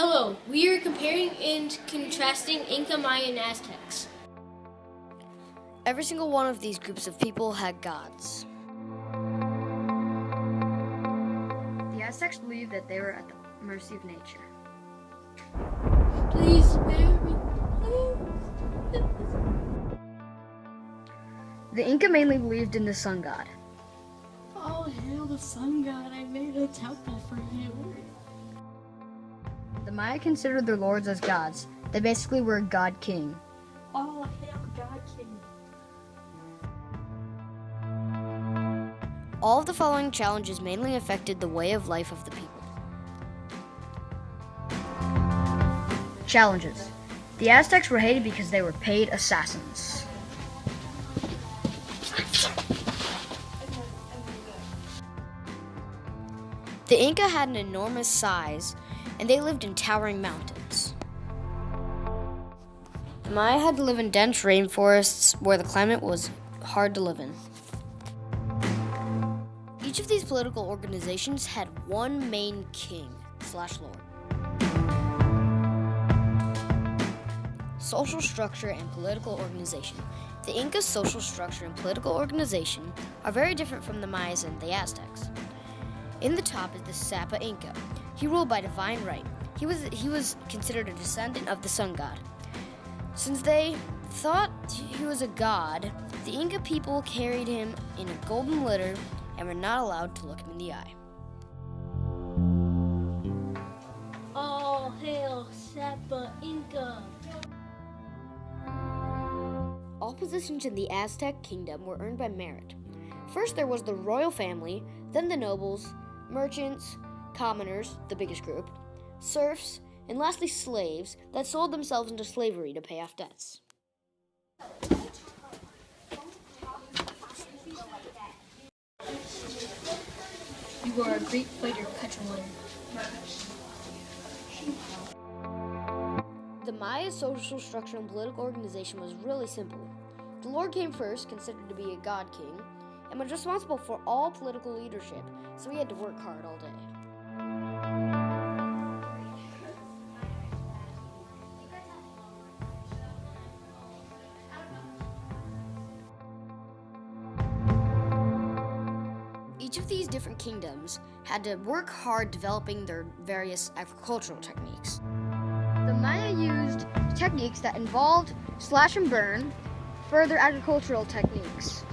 Hello, we are comparing and contrasting Inca, Maya, and Aztecs. Every single one of these groups of people had gods. The Aztecs believed that they were at the mercy of nature. Please spare me. Please. The Inca mainly believed in the sun god. Oh, hail the sun god, I made a temple for you. The Maya considered their lords as gods. They basically were a god king. Oh, hail God King. All of the following challenges mainly affected the way of life of the people. Challenges. The Aztecs were hated because they were paid assassins. The Inca had an enormous size, and they lived in towering mountains. The Maya had to live in dense rainforests where the climate was hard to live in. Each of these political organizations had one main king/lord. Social structure and political organization. The Inca's social structure and political organization are very different from the Mayas and the Aztecs. In the top is the Sapa Inca. He ruled by divine right. He was considered a descendant of the sun god. Since they thought he was a god, the Inca people carried him in a golden litter and were not allowed to look him in the eye. All hail Sapa Inca. All positions in the Aztec kingdom were earned by merit. First there was the royal family, then the nobles, merchants, commoners, the biggest group, serfs, and lastly slaves that sold themselves into slavery to pay off debts. You are a great fighter, Petrolin. The Maya social structure and political organization was really simple. The Lord came first, considered to be a god king, and was responsible for all political leadership, so he had to work hard all day. Each of these different kingdoms had to work hard developing their various agricultural techniques. The Maya used techniques that involved slash and burn for their agricultural techniques.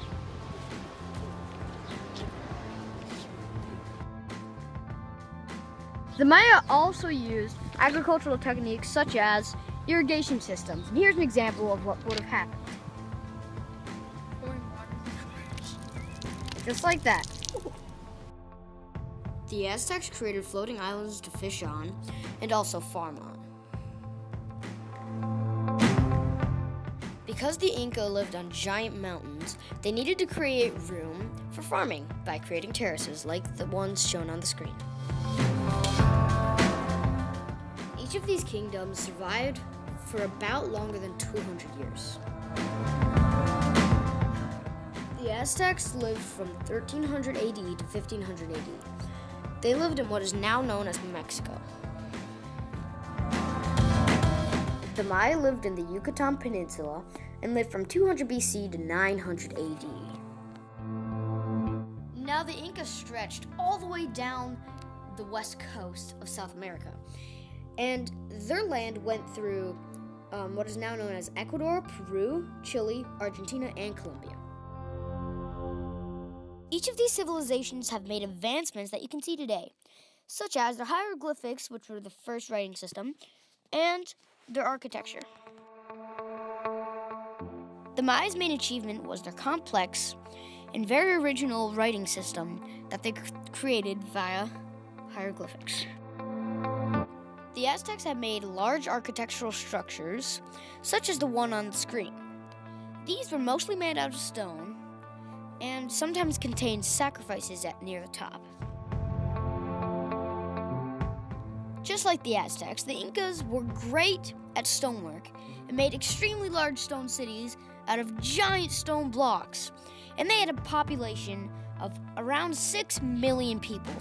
The Maya also used agricultural techniques such as irrigation systems. And here's an example of what would have happened. Just like that. The Aztecs created floating islands to fish on and also farm on. Because the Inca lived on giant mountains, they needed to create room for farming by creating terraces like the ones shown on the screen. Each of these kingdoms survived for about longer than 200 years. The Aztecs lived from 1300 AD to 1500 AD. They lived in what is now known as Mexico. The Maya lived in the Yucatan Peninsula and lived from 200 BC to 900 AD. Now the Incas stretched all the way down the west coast of South America, and their land went through what is now known as Ecuador, Peru, Chile, Argentina, and Colombia. Each of these civilizations have made advancements that you can see today, such as their hieroglyphics, which were the first writing system, and their architecture. The Maya's main achievement was their complex and very original writing system that they created via hieroglyphics. The Aztecs had made large architectural structures, such as the one on the screen. These were mostly made out of stone and sometimes contained sacrifices near the top. Just like the Aztecs, the Incas were great at stonework and made extremely large stone cities out of giant stone blocks, and they had a population of around 6 million people.